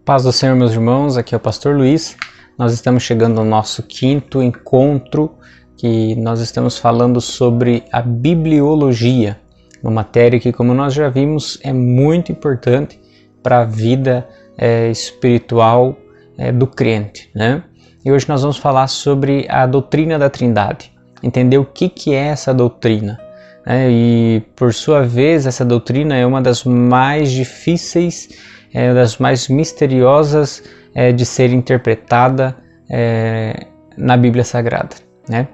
Paz do Senhor, meus irmãos, aqui é o Pastor Luiz. Nós estamos chegando ao nosso 5º encontro, que nós estamos falando sobre a bibliologia, uma matéria que, como nós já vimos, é muito importante para a vida espiritual do crente, né? E hoje nós vamos falar sobre a doutrina da Trindade, entender o que é essa doutrina. E, por sua vez, essa doutrina é uma das mais difíceis, das mais misteriosas de ser interpretada na Bíblia Sagrada, né?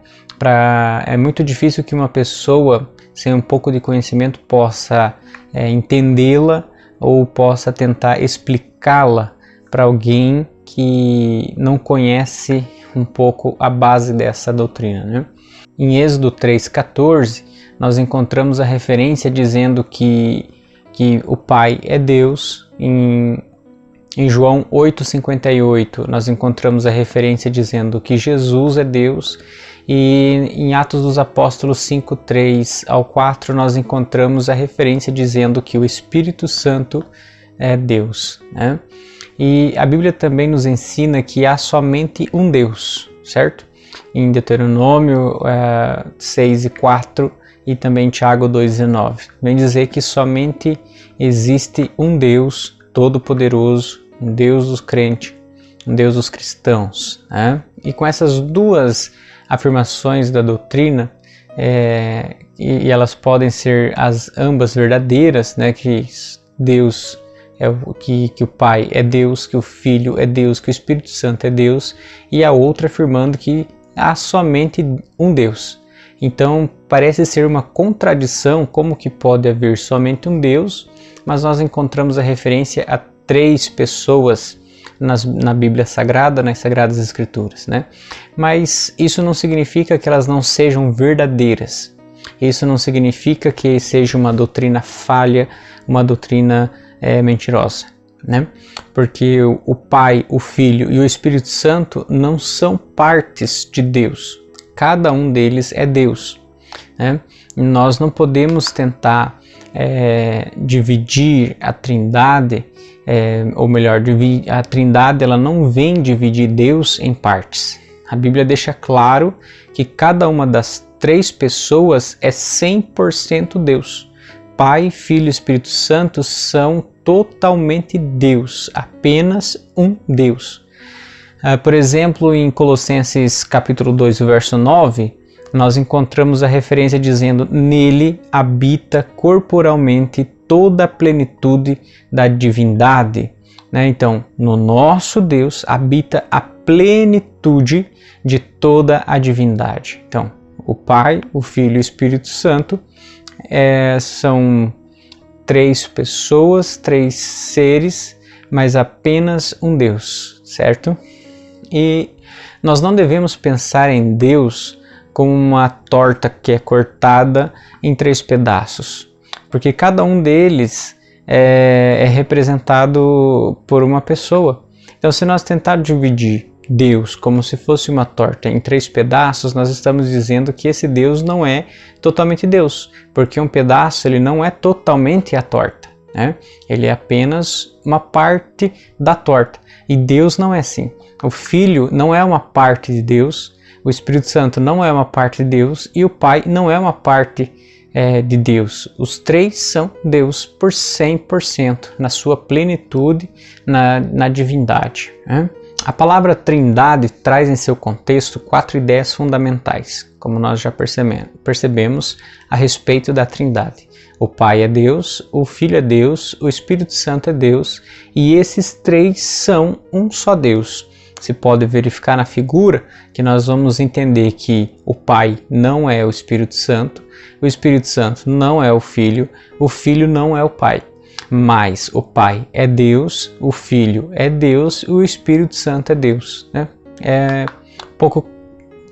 É muito difícil que uma pessoa sem um pouco de conhecimento possa entendê-la ou possa tentar explicá-la para alguém que não conhece um pouco a base dessa doutrina, né? Em Êxodo 3,14, nós encontramos a referência dizendo que o Pai é Deus. Em João 8,58, nós encontramos a referência dizendo que Jesus é Deus. E em Atos dos Apóstolos 5,3 ao 4, nós encontramos a referência dizendo que o Espírito Santo é Deus, né? E a Bíblia também nos ensina que há somente um Deus, certo? Em Deuteronômio 6,4 e também em Tiago 2,19. Vem dizer que somente existe um Deus Todo-Poderoso, um Deus dos crentes, um Deus dos cristãos, né? E com essas duas afirmações da doutrina, e elas podem ser ambas verdadeiras, né? Que Deus que o Pai é Deus, que o Filho é Deus, que o Espírito Santo é Deus, e a outra afirmando que há somente um Deus. Então parece ser uma contradição, como que pode haver somente um Deus, mas nós encontramos a referência a 3 pessoas na Bíblia Sagrada, nas Sagradas Escrituras, né? Mas isso não significa que elas não sejam verdadeiras. Isso não significa que seja uma doutrina falha, uma doutrina mentirosa, né? Porque o Pai, o Filho e o Espírito Santo não são partes de Deus. Cada um deles é Deus, né? E nós não podemos tentar dividir a Trindade, ou melhor, a Trindade ela não vem dividir Deus em partes. A Bíblia deixa claro que cada uma das 3 pessoas é 100% Deus. Pai, Filho e Espírito Santo são totalmente Deus, apenas um Deus. Por exemplo, em Colossenses capítulo 2, verso 9, nós encontramos a referência dizendo: nele habita corporalmente toda a plenitude da divindade, né? Então, no nosso Deus habita a plenitude de toda a divindade. Então, o Pai, o Filho e o Espírito Santo são 3 pessoas, 3 seres, mas apenas um Deus, certo? E nós não devemos pensar em Deus como uma torta que é cortada em 3 pedaços, porque cada um deles é representado por uma pessoa. Então, se nós tentarmos dividir Deus como se fosse uma torta em 3 pedaços, nós estamos dizendo que esse Deus não é totalmente Deus, porque um pedaço ele não é totalmente a torta, né? Ele é apenas uma parte da torta, e Deus não é assim. O Filho não é uma parte de Deus, o Espírito Santo não é uma parte de Deus e o Pai não é uma parte de Deus. Os 3 são Deus por 100%, na sua plenitude, na divindade, né? A palavra Trindade traz em seu contexto 4 ideias fundamentais, como nós já percebemos a respeito da Trindade. O Pai é Deus, o Filho é Deus, o Espírito Santo é Deus, e esses 3 são um só Deus. Se pode verificar na figura que nós vamos entender que o Pai não é o Espírito Santo Santo não é o Filho não é o Pai. Mas o Pai é Deus, o Filho é Deus e o Espírito Santo é Deus, né? É um pouco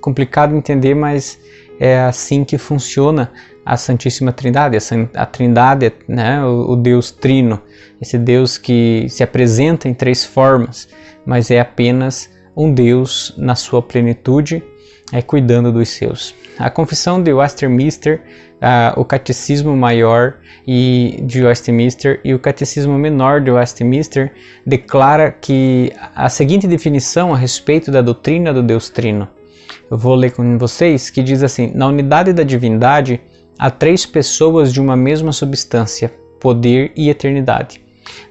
complicado entender, mas é assim que funciona a Santíssima Trindade. A Trindade, né? O Deus Trino, esse Deus que se apresenta em 3 formas, mas é apenas um Deus na sua plenitude, cuidando dos seus. A Confissão de Westminster, o Catecismo Maior de Westminster e o Catecismo Menor de Westminster declara que a seguinte definição a respeito da doutrina do Deus Trino. Eu vou ler com vocês, que diz assim: na unidade da divindade há 3 pessoas de uma mesma substância, poder e eternidade.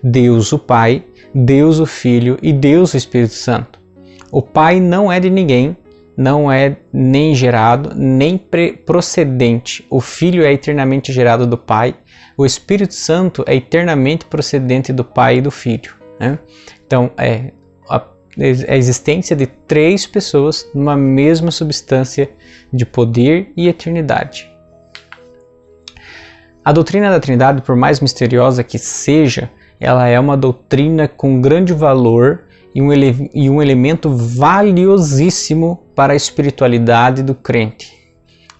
Deus o Pai, Deus o Filho e Deus o Espírito Santo. O Pai não é de ninguém, não é nem gerado, nem procedente. O Filho é eternamente gerado do Pai. O Espírito Santo é eternamente procedente do Pai e do Filho. Né? Então, a existência de 3 pessoas numa mesma substância de poder e eternidade. A doutrina da Trindade, por mais misteriosa que seja, ela é uma doutrina com grande valor e um elemento valiosíssimo para a espiritualidade do crente.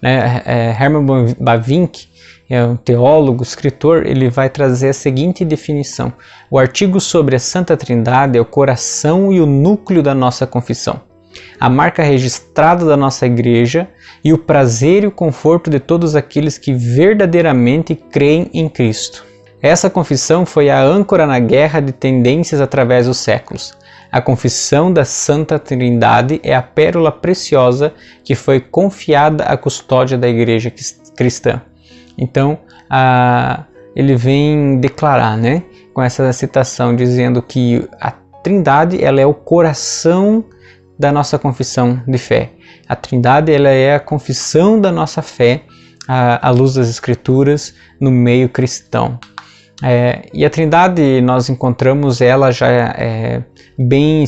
Herman Bavinck, um teólogo, escritor, ele vai trazer a seguinte definição: o artigo sobre a Santa Trindade é o coração e o núcleo da nossa confissão, a marca registrada da nossa igreja e o prazer e o conforto de todos aqueles que verdadeiramente creem em Cristo. Essa confissão foi a âncora na guerra de tendências através dos séculos. A confissão da Santa Trindade é a pérola preciosa que foi confiada à custódia da igreja cristã. Então, ele vem declarar, né, com essa citação, dizendo que a Trindade ela é o coração da nossa confissão de fé. A Trindade ela é a confissão da nossa fé à luz das Escrituras no meio cristão. E a Trindade nós encontramos ela já bem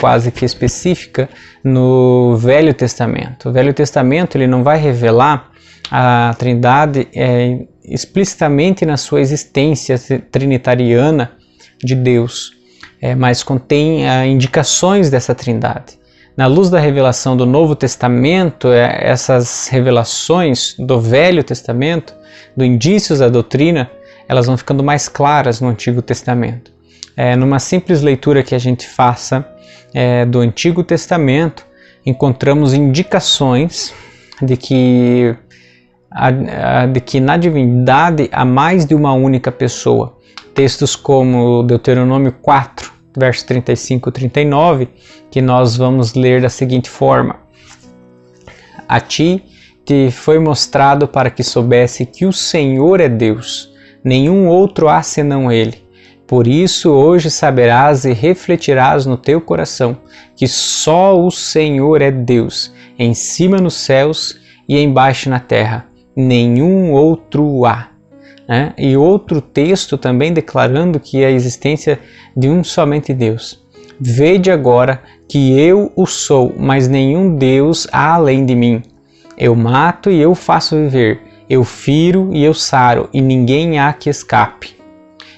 quase que específica no Velho Testamento. O Velho Testamento ele não vai revelar a Trindade explicitamente na sua existência trinitariana de Deus, mas contém indicações dessa Trindade. Na luz da revelação do Novo Testamento, essas revelações do Velho Testamento, do indícios da doutrina, elas vão ficando mais claras no Antigo Testamento. Numa simples leitura que a gente faça do Antigo Testamento, encontramos indicações de que na divindade há mais de uma única pessoa. Textos como Deuteronômio 4, versos 35 e 39, que nós vamos ler da seguinte forma: a ti te foi mostrado para que soubesse que o Senhor é Deus, nenhum outro há senão Ele. Por isso hoje saberás e refletirás no teu coração que só o Senhor é Deus, em cima nos céus e embaixo na terra, nenhum outro há. E outro texto também declarando que a existência de um somente Deus. Vede agora que eu o sou, mas nenhum Deus há além de mim. Eu mato e eu faço viver, eu firo e eu saro, e ninguém há que escape.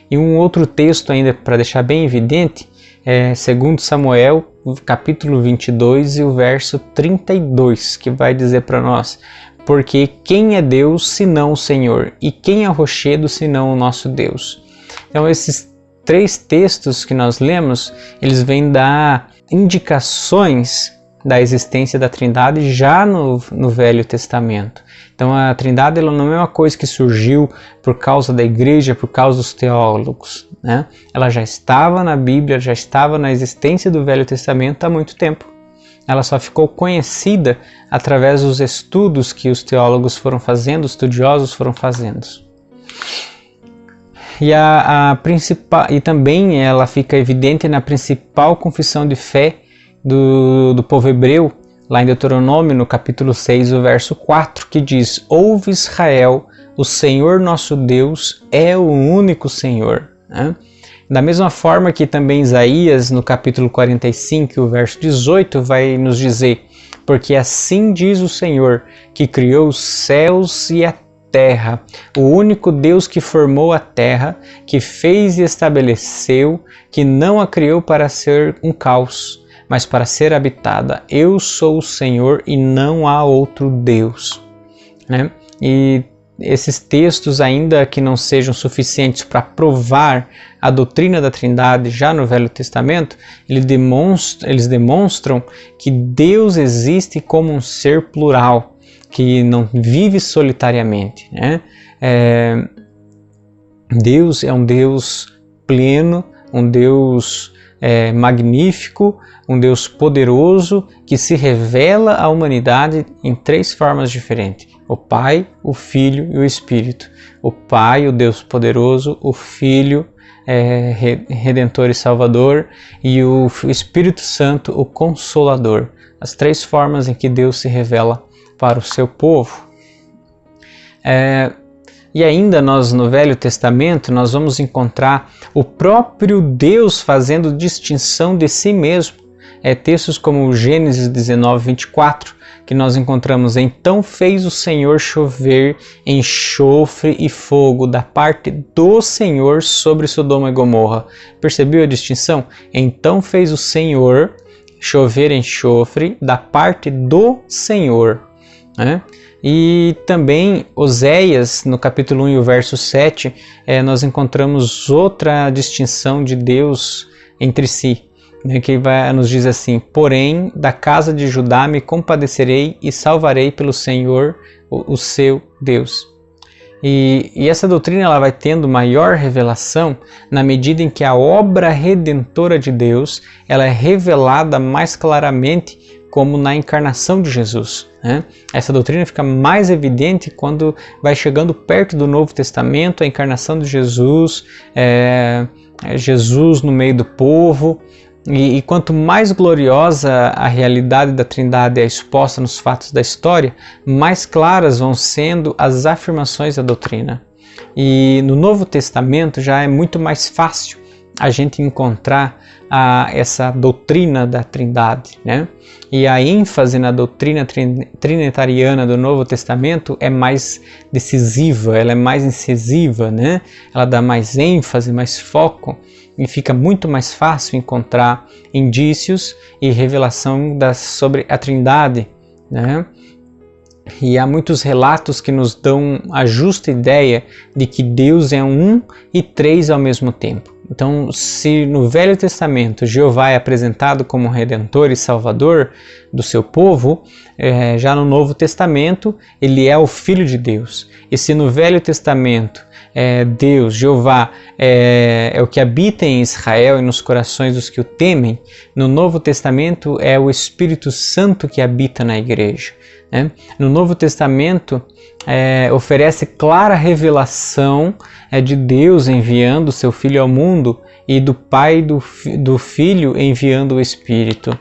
E um outro texto ainda para deixar bem evidente, 2 Samuel, capítulo 22 e o verso 32, que vai dizer para nós: porque quem é Deus senão o Senhor, e quem é rochedo senão o nosso Deus. Então esses 3 textos que nós lemos, eles vêm dar indicações da existência da Trindade já no Velho Testamento. Então a Trindade ela não é uma coisa que surgiu por causa da igreja, por causa dos teólogos, né? Ela já estava na Bíblia, já estava na existência do Velho Testamento há muito tempo. Ela só ficou conhecida através dos estudos que os teólogos foram fazendo, os estudiosos foram fazendo. E também ela fica evidente na principal confissão de fé do povo hebreu, lá em Deuteronômio, no capítulo 6, o verso 4, que diz: ouve Israel, o Senhor nosso Deus é o único Senhor. Da mesma forma que também Isaías, no capítulo 45, o verso 18, vai nos dizer: porque assim diz o Senhor, que criou os céus e a terra, o único Deus que formou a terra, que fez e estabeleceu, que não a criou para ser um caos, mas para ser habitada. Eu sou o Senhor e não há outro Deus. E esses textos, ainda que não sejam suficientes para provar a doutrina da Trindade já no Velho Testamento, eles demonstram que Deus existe como um ser plural, que não vive solitariamente, né? Deus é um Deus pleno, um Deus magnífico, um Deus poderoso que se revela à humanidade em 3 formas diferentes: o Pai, o Filho e o Espírito. O Pai, o Deus poderoso, o Filho, Redentor e Salvador, e o Espírito Santo, o Consolador. As 3 formas em que Deus se revela para o seu povo. E ainda nós, no Velho Testamento, nós vamos encontrar o próprio Deus fazendo distinção de si mesmo. Textos como Gênesis 19, 24, que nós encontramos: então fez o Senhor chover enxofre e fogo da parte do Senhor sobre Sodoma e Gomorra. Percebeu a distinção? Então fez o Senhor chover enxofre da parte do Senhor, né? E também Oséias, no capítulo 1 e o verso 7, nós encontramos outra distinção de Deus entre si, né, que nos diz assim: porém, da casa de Judá me compadecerei e salvarei pelo Senhor, o seu Deus. E essa doutrina ela vai tendo maior revelação na medida em que a obra redentora de Deus ela é revelada mais claramente, como na encarnação de Jesus, né? Essa doutrina fica mais evidente quando vai chegando perto do Novo Testamento, a encarnação de Jesus, Jesus no meio do povo. E quanto mais gloriosa a realidade da Trindade é exposta nos fatos da história, mais claras vão sendo as afirmações da doutrina. E no Novo Testamento já é muito mais fácil a gente encontrar essa doutrina da Trindade, né? E a ênfase na doutrina trinitariana do Novo Testamento é mais decisiva, ela é mais incisiva, né? Ela dá mais ênfase, mais foco, e fica muito mais fácil encontrar indícios e revelação sobre a Trindade, né? E há muitos relatos que nos dão a justa ideia de que Deus é um e 3 ao mesmo tempo. Então, se no Velho Testamento Jeová é apresentado como Redentor e Salvador do seu povo, já no Novo Testamento ele é o Filho de Deus. E se no Velho Testamento Deus, Jeová, é o que habita em Israel e nos corações dos que o temem, no Novo Testamento é o Espírito Santo que habita na igreja, né? No Novo Testamento oferece clara revelação de Deus enviando o seu Filho ao mundo e do Pai do Filho enviando o Espírito.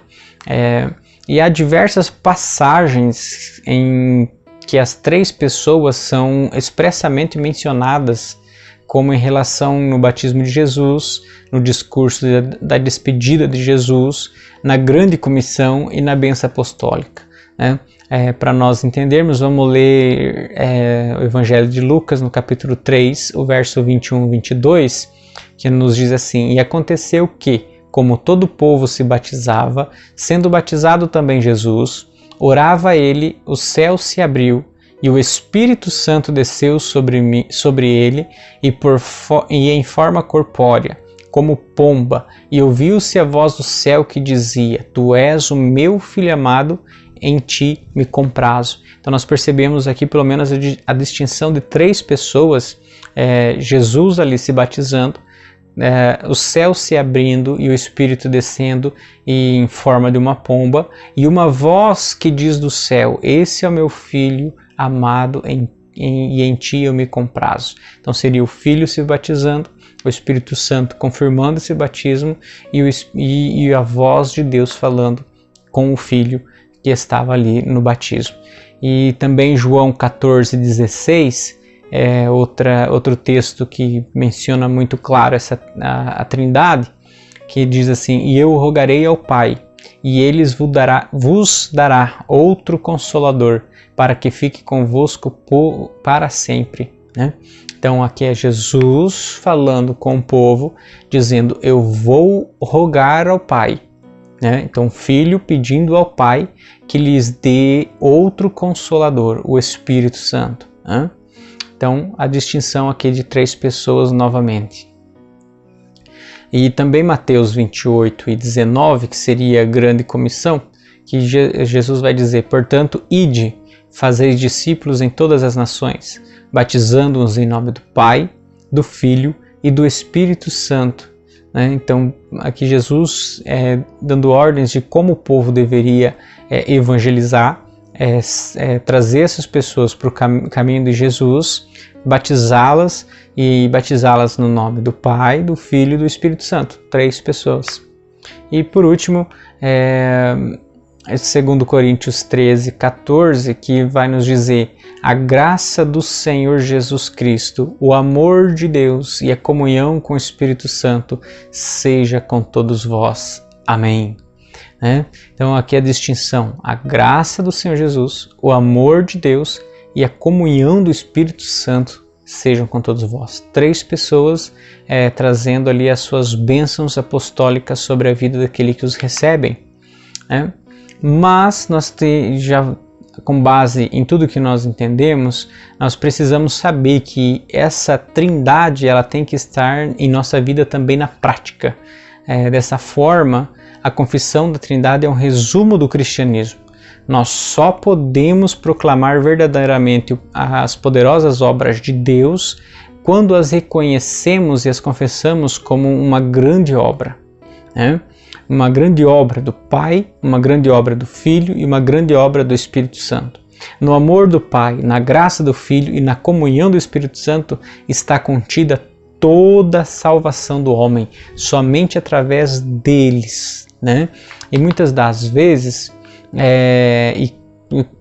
E há diversas passagens em que as 3 pessoas são expressamente mencionadas, como em relação no batismo de Jesus, no discurso da despedida de Jesus, na grande comissão e na bênção apostólica, né? Para nós entendermos, vamos ler o Evangelho de Lucas, no capítulo 3, o verso 21 e 22, que nos diz assim: e aconteceu que, como todo o povo se batizava, sendo batizado também Jesus, orava ele, o céu se abriu, e o Espírito Santo desceu sobre ele, e em forma corpórea, como pomba, e ouviu-se a voz do céu que dizia: Tu és o meu Filho amado, em ti me comprazo. Então nós percebemos aqui pelo menos a distinção de 3 pessoas, Jesus ali se batizando, o céu se abrindo e o Espírito descendo em forma de uma pomba, e uma voz que diz do céu: esse é o meu Filho amado, e em ti eu me comprazo. Então seria o Filho se batizando, o Espírito Santo confirmando esse batismo, e a voz de Deus falando com o Filho que estava ali no batismo. E também João 14,16 outro texto que menciona muito claro a Trindade, que diz assim: e eu rogarei ao Pai, e ele vos dará outro Consolador, para que fique convosco para sempre, né? Então aqui é Jesus falando com o povo, dizendo: eu vou rogar ao Pai, né? Então Filho pedindo ao Pai que lhes dê outro Consolador, o Espírito Santo, né? Então, a distinção aqui de 3 pessoas novamente. E também Mateus 28 e 19, que seria a grande comissão, que Jesus vai dizer: portanto, ide, fazeis discípulos em todas as nações, batizando-os em nome do Pai, do Filho e do Espírito Santo. Então, aqui Jesus dando ordens de como o povo deveria evangelizar, trazer essas pessoas para o caminho de Jesus, batizá-las no nome do Pai, do Filho e do Espírito Santo. 3 pessoas. E por último, 2 Coríntios 13, 14, que vai nos dizer: a graça do Senhor Jesus Cristo, o amor de Deus e a comunhão com o Espírito Santo seja com todos vós. Amém. Então aqui a distinção: a graça do Senhor Jesus, o amor de Deus e a comunhão do Espírito Santo sejam com todos vós. 3 pessoas trazendo ali as suas bênçãos apostólicas sobre a vida daquele que os recebem. Mas nós já, com base em tudo que nós entendemos, nós precisamos saber que essa trindade ela tem que estar em nossa vida também na prática. Dessa forma, a confissão da trindade é um resumo do cristianismo. Nós só podemos proclamar verdadeiramente as poderosas obras de Deus quando as reconhecemos e as confessamos como uma grande obra. Uma grande obra do Pai, uma grande obra do Filho e uma grande obra do Espírito Santo. No amor do Pai, na graça do Filho e na comunhão do Espírito Santo está contida toda a salvação do homem, somente através deles. E muitas das vezes, e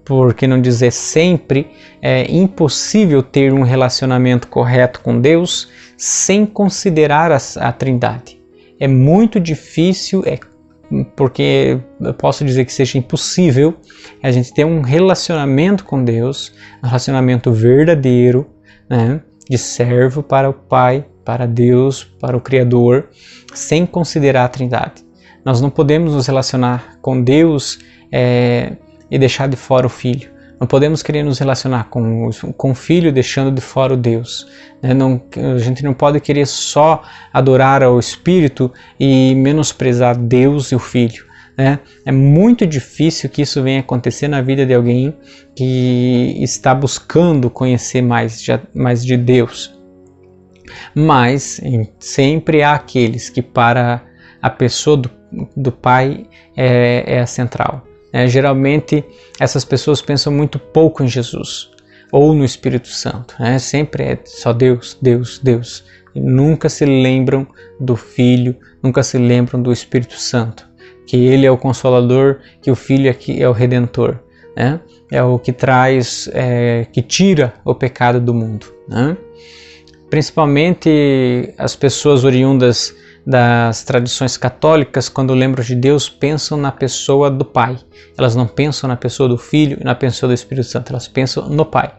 por que não dizer sempre, é impossível ter um relacionamento correto com Deus sem considerar a Trindade. É muito difícil, porque eu posso dizer que seja impossível a gente ter um relacionamento com Deus, um relacionamento verdadeiro, de servo para o Pai, para Deus, para o Criador, sem considerar a Trindade. Nós não podemos nos relacionar com Deus e deixar de fora o Filho. Não podemos querer nos relacionar com o Filho deixando de fora o Deus. A gente não pode querer só adorar ao Espírito e menosprezar Deus e o Filho. É muito difícil que isso venha acontecer na vida de alguém que está buscando conhecer mais de Deus. Mas sempre há aqueles que para a pessoa do Pai é a central. Geralmente essas pessoas pensam muito pouco em Jesus ou no Espírito Santo. Sempre é só Deus, Deus, Deus. E nunca se lembram do Filho, nunca se lembram do Espírito Santo. Que Ele é o Consolador, que o Filho aqui é o Redentor. É o que traz, que tira o pecado do mundo. Principalmente as pessoas oriundas das tradições católicas, quando lembram de Deus, pensam na pessoa do Pai. Elas não pensam na pessoa do Filho e na pessoa do Espírito Santo, elas pensam no Pai.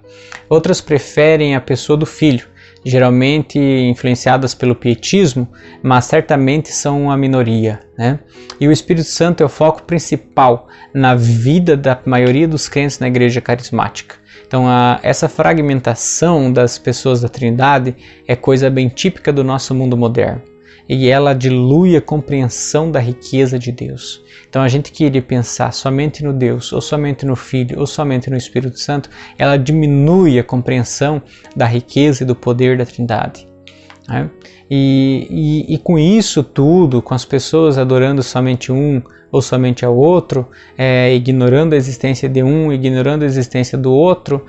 Outras preferem a pessoa do Filho, geralmente influenciadas pelo pietismo, mas certamente são a minoria. E o Espírito Santo é o foco principal na vida da maioria dos crentes na igreja carismática. Então, essa fragmentação das pessoas da Trindade é coisa bem típica do nosso mundo moderno. E ela dilui a compreensão da riqueza de Deus. Então a gente queria pensar somente no Deus, ou somente no Filho, ou somente no Espírito Santo, ela diminui a compreensão da riqueza e do poder da Trindade. E com isso tudo, com as pessoas adorando somente um ou somente ao outro, ignorando a existência de um, ignorando a existência do outro,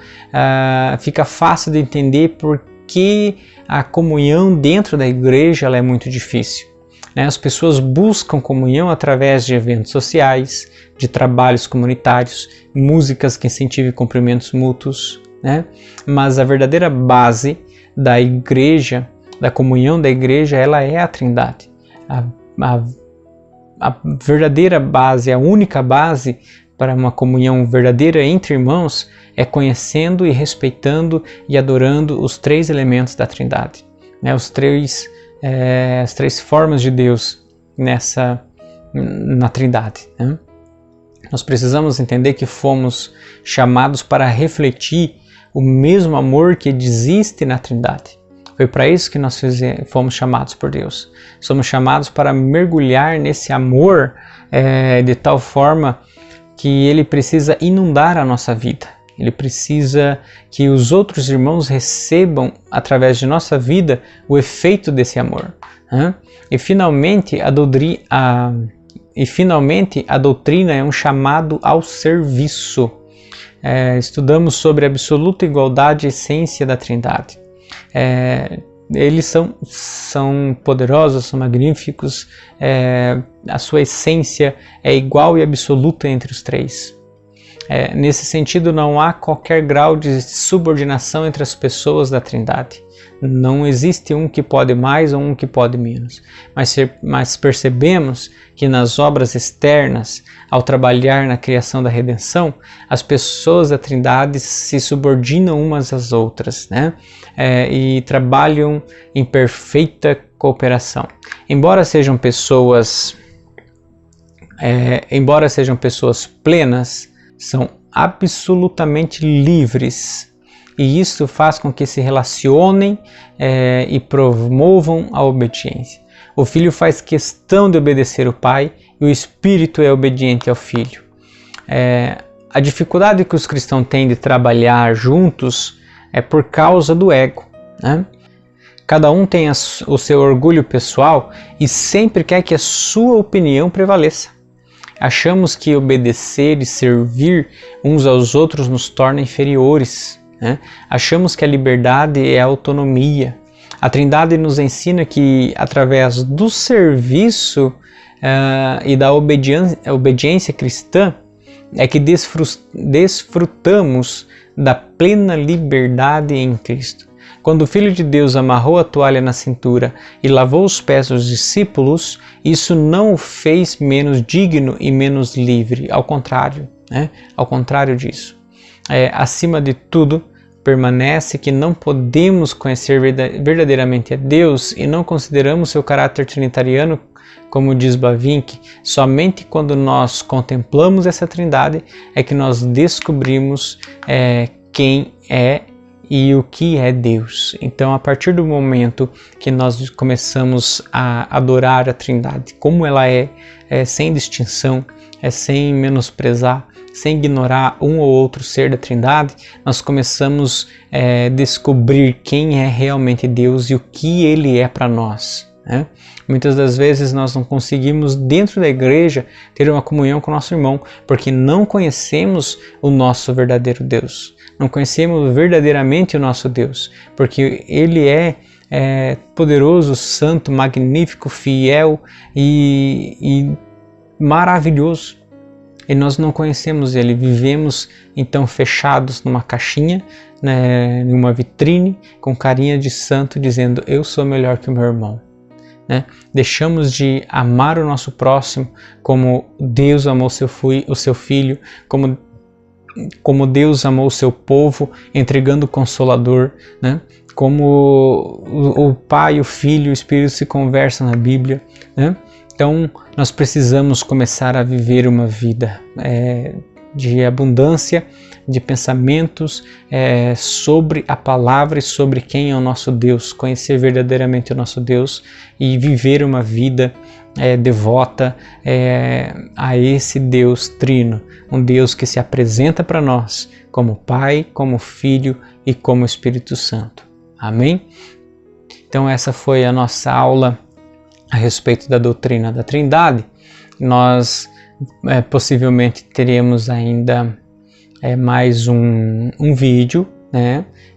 fica fácil de entender por que a comunhão dentro da igreja ela é muito difícil. As pessoas buscam comunhão através de eventos sociais, de trabalhos comunitários, músicas que incentivem cumprimentos mútuos, mas a verdadeira base da igreja, da comunhão da igreja, ela é a Trindade. A verdadeira base, a única base para uma comunhão verdadeira entre irmãos é conhecendo e respeitando e adorando os 3 elementos da Trindade, as três formas de Deus na Trindade. Nós precisamos entender que fomos chamados para refletir o mesmo amor que existe na Trindade. Foi para isso que nós fomos chamados por Deus. Somos chamados para mergulhar nesse amor de tal forma que ele precisa inundar a nossa vida. Ele precisa que os outros irmãos recebam, através de nossa vida, o efeito desse amor. E finalmente a doutrina é um chamado ao serviço. Estudamos sobre a absoluta igualdade e essência da Trindade. Eles são poderosos, são magníficos, a sua essência é igual e absoluta entre os três. Nesse sentido, não há qualquer grau de subordinação entre as pessoas da Trindade. Não existe um que pode mais ou um que pode menos. Mas percebemos que nas obras externas, ao trabalhar na criação da redenção, as pessoas da Trindade se subordinam umas às outras, né? E trabalham em perfeita cooperação. Embora sejam pessoas plenas, são absolutamente livres. E isso faz com que se relacionem e promovam a obediência. O filho faz questão de obedecer o pai e o espírito é obediente ao filho. A dificuldade que os cristãos têm de trabalhar juntos é por causa do ego, né? Cada um tem o seu orgulho pessoal e sempre quer que a sua opinião prevaleça. Achamos que obedecer e servir uns aos outros nos torna inferiores. Achamos que a liberdade é a autonomia. A Trindade nos ensina que através do serviço e da obediência cristã é que desfrutamos da plena liberdade em Cristo. Quando o Filho de Deus amarrou a toalha na cintura e lavou os pés dos discípulos, isso não o fez menos digno e menos livre, ao contrário, ao contrário disso. Acima de tudo, permanece que não podemos conhecer verdadeiramente a Deus e não consideramos seu caráter trinitariano, como diz Bavinck, somente quando nós contemplamos essa Trindade é que nós descobrimos quem é e o que é Deus. Então, a partir do momento que nós começamos a adorar a Trindade, como ela é sem distinção, sem menosprezar, sem ignorar um ou outro ser da Trindade, nós começamos a descobrir quem é realmente Deus e o que Ele é para nós. Muitas das vezes nós não conseguimos dentro da igreja ter uma comunhão com o nosso irmão, porque não conhecemos o nosso verdadeiro Deus, não conhecemos verdadeiramente o nosso Deus, porque Ele é poderoso, santo, magnífico, fiel e maravilhoso. E nós não conhecemos Ele, vivemos então fechados numa caixinha, em uma vitrine, com carinha de santo, dizendo eu sou melhor que o meu irmão. Deixamos de amar o nosso próximo como Deus amou o seu Filho, como Deus amou o seu povo, entregando o Consolador, como o Pai, o Filho e o Espírito se conversam na Bíblia. Então, nós precisamos começar a viver uma vida de abundância, de pensamentos sobre a palavra e sobre quem é o nosso Deus, conhecer verdadeiramente o nosso Deus e viver uma vida devota a esse Deus trino, um Deus que se apresenta para nós como Pai, como Filho e como Espírito Santo. Amém? Então essa foi a nossa aula a respeito da doutrina da Trindade. Nós possivelmente teremos ainda mais um vídeo,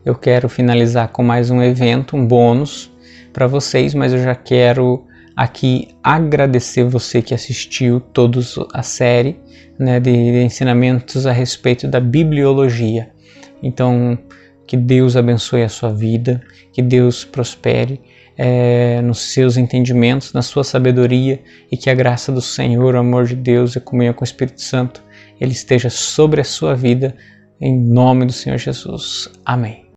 Eu quero finalizar com mais um evento, um bônus para vocês, mas eu já quero aqui agradecer você que assistiu toda a série de ensinamentos a respeito da bibliologia. Então, que Deus abençoe a sua vida, que Deus prospere nos seus entendimentos, na sua sabedoria e que a graça do Senhor, o amor de Deus e a comunhão com o Espírito Santo, Ele esteja sobre a sua vida, em nome do Senhor Jesus. Amém.